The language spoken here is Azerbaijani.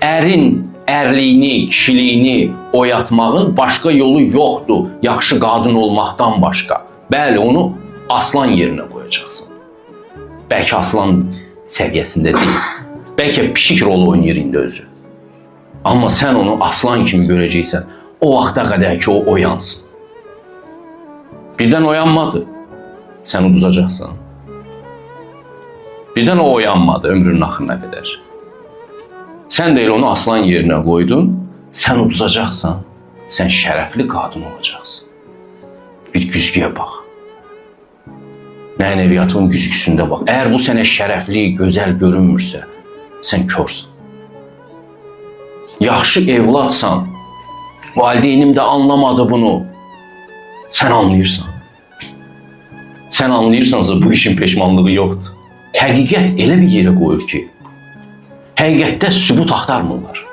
Ərin ərliyini, kişiliyini oyatmağın başqa yolu yoxdur, yaxşı qadın olmaqdan başqa. Bəli, onu aslan yerinə qoyacaqsın. Bəlkə aslan səviyyəsində deyil. Bəlkə pişik rolu oynayır indi özü. Amma sən onu aslan kimi görəcəksən, o vaxta qədər ki, o oyansın. Birdən oyanmadı, sən uduzacaqsan. Birdən o oyanmadı ömrünün axırına qədər. Sən də elə onu aslan yerinə qoydun, sən uduzacaqsan, sən şərəfli qadın olacaqsın. Bir güzgüyə bax. Mənəviyyatın güzgüsündə bax. Əgər bu sənə şərəfli, gözəl görünmürsə, sən körsən. Yaxşı evladsan, valideynim də anlamadı bunu. Sən anlayırsan. Sən anlayırsansa bu işin peşmanlığı yoxdur. Həqiqət elə bir yerə qoyur ki, həqiqətdə sübut axtarmırlar.